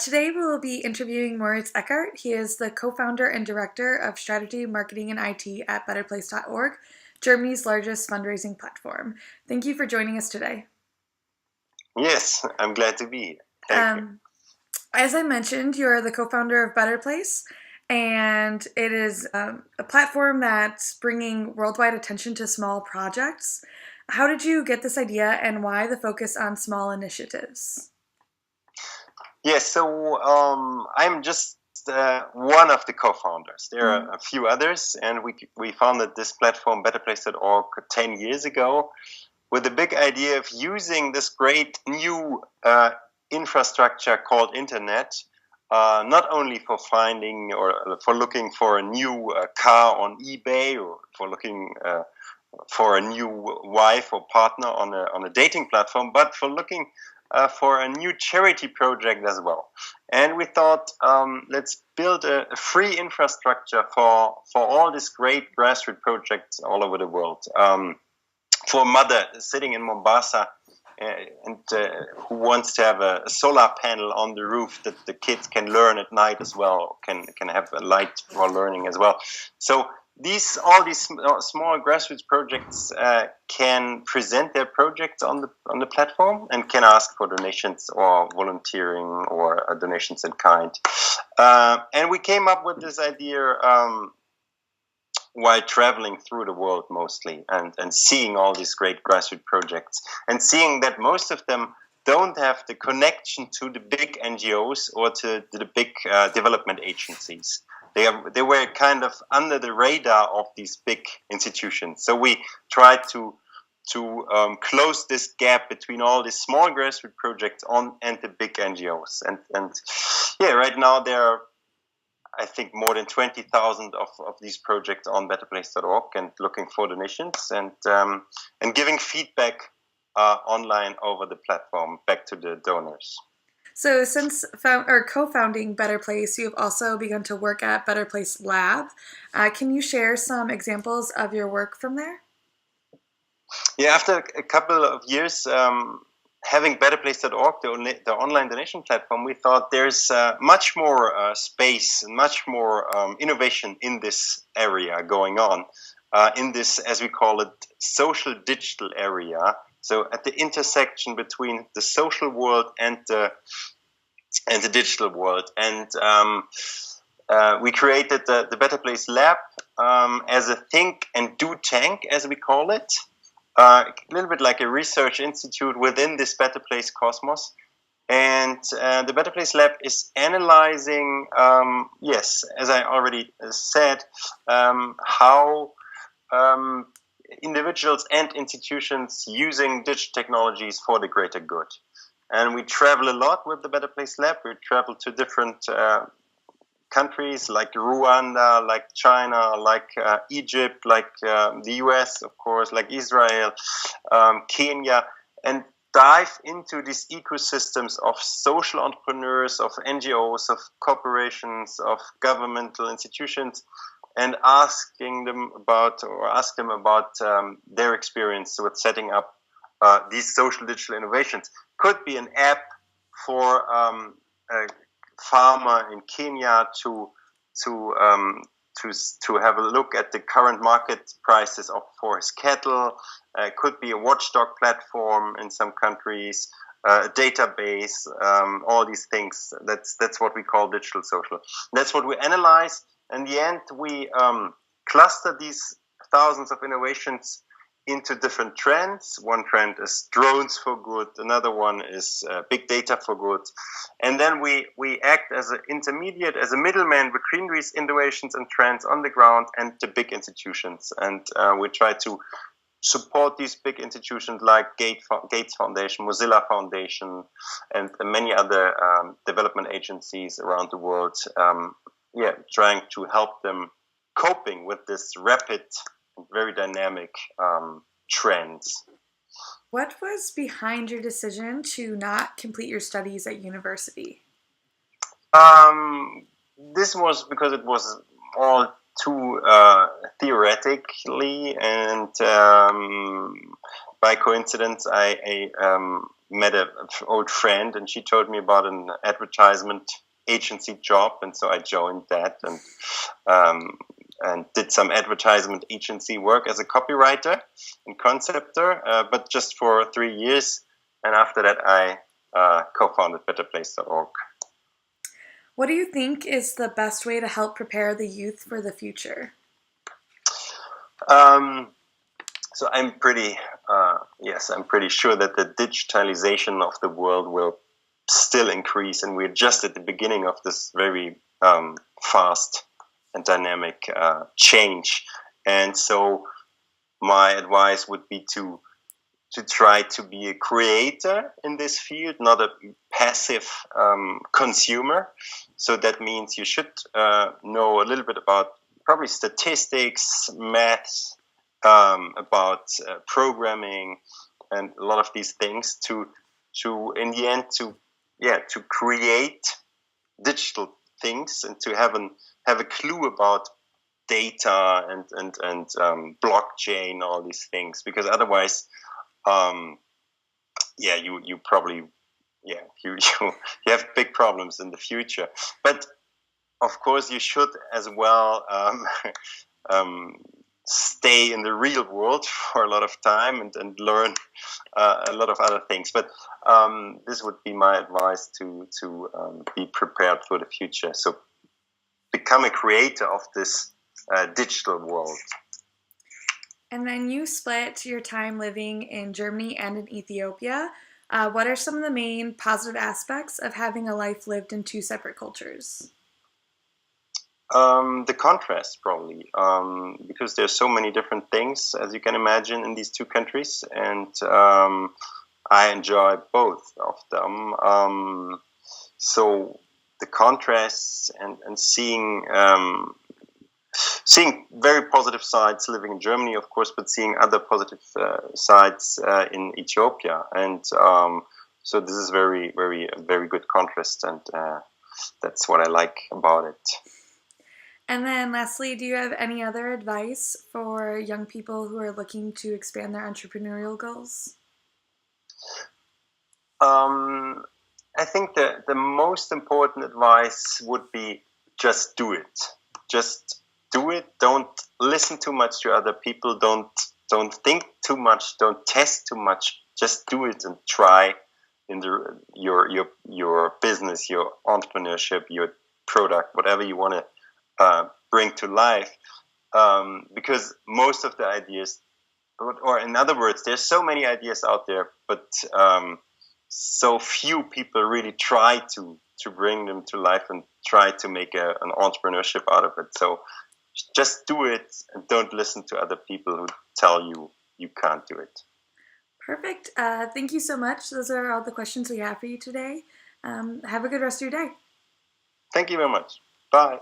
Today we will be interviewing Moritz Eckert. He is the co-founder and director of strategy, marketing, and IT at betterplace.org, Germany's largest fundraising platform. Thank you for joining us today. Yes, I'm glad to be here. Thank you. As I mentioned, you're the co-founder of BetterPlace, and it is a platform that's bringing worldwide attention to small projects. How did you get this idea, and why the focus on small initiatives? Yes, so I'm just one of the co-founders. There are a few others, and we founded this platform, betterplace.org, 10 years ago, with the big idea of using this great new infrastructure called internet, not only for finding or for looking for a new car on eBay, or for looking for a new wife or partner on a dating platform, but for looking for a new charity project as well. And we thought, let's build a free infrastructure for all these great grassroots projects all over the world. For a mother sitting in Mombasa and who wants to have a solar panel on the roof that the kids can learn at night as well, can have a light for learning as well. So all these small grassroots projects can present their projects on the platform and can ask for donations or volunteering or donations in kind. And we came up with this idea while traveling through the world mostly and seeing all these great grassroots projects and seeing that most of them don't have the connection to the big NGOs or to the big development agencies. They were kind of under the radar of these big institutions. So we tried to close this gap between all these small grassroots projects and the big NGOs. And yeah, right now there are, I think, more than 20,000 of these projects on betterplace.org and looking for donations and giving feedback online over the platform back to the donors. So since co-founding BetterPlace, you have also begun to work at BetterPlace Lab. Can you share some examples of your work from there? Yeah, after a couple of years having betterplace.org, the online donation platform, we thought there's much more space and much more innovation in this area going on, in this, as we call it, social digital area. So at the intersection between the social world and the digital world. And we created the BetterPlace Lab as a think and do tank, as we call it. A little bit like a research institute within this Better Place cosmos. And the Better Place Lab is analyzing, yes, as I already said, how individuals and institutions using digital technologies for the greater good. And we travel a lot with the Better Place Lab. We travel to different countries like Rwanda, like China, like Egypt, like the US, of course, like Israel, Kenya, and dive into these ecosystems of social entrepreneurs, of NGOs, of corporations, of governmental institutions, and ask them about their experience with setting up these social digital innovations. Could be an app for a farmer in Kenya to have a look at the current market prices for his cattle. Could be a watchdog platform in some countries, a database, all these things. That's what we call digital social. That's what we analyze. In the end, we cluster these thousands of innovations into different trends. One trend is drones for good. Another one is big data for good. And then we act as an intermediate, as a middleman between these innovations and trends on the ground and the big institutions. And we try to support these big institutions like Gates Foundation, Mozilla Foundation, and many other development agencies around the world. Trying to help them coping with this rapid, very dynamic trends. What was behind your decision to not complete your studies at university? This was because it was all too theoretically, and by coincidence, I met an old friend, and she told me about an advertisement agency job, and so I joined that and did some advertisement agency work as a copywriter and conceptor, but just for 3 years. And after that, I co-founded betterplace.org. What do you think is the best way to help prepare the youth for the future? So I'm pretty, I'm pretty sure that the digitalization of the world will still increase, and we're just at the beginning of this very fast and dynamic change. And so my advice would be to try to be a creator in this field, not a passive consumer. So that means you should know a little bit about probably statistics, maths, about programming, and a lot of these things to in the end to create digital things, and to have a clue about data and blockchain, all these things, because otherwise you probably you have big problems in the future. But of course you should as well stay in the real world for a lot of time and learn a lot of other things. But this would be my advice to be prepared for the future. So become a creator of this digital world. And then you split your time living in Germany and in Ethiopia. What are some of the main positive aspects of having a life lived in two separate cultures? The contrast, probably, because there's so many different things, as you can imagine, in these two countries, and I enjoy both of them. So the contrasts and seeing very positive sides living in Germany, of course, but seeing other positive sides in Ethiopia, and so this is very, very, very good contrast, and that's what I like about it. And then lastly, do you have any other advice for young people who are looking to expand their entrepreneurial goals? I think the most important advice would be just do it. Just do it. Don't listen too much to other people. Don't think too much. Don't test too much. Just do it and try in your business, your entrepreneurship, your product, whatever you want to bring to life, because most of the ideas, or in other words, there's so many ideas out there, but so few people really try to bring them to life and try to make an entrepreneurship out of it. So just do it, and don't listen to other people who tell you you can't do it. Perfect. Thank you so much. Those are all the questions we have for you today. Have a good rest of your day. Thank you very much. Bye.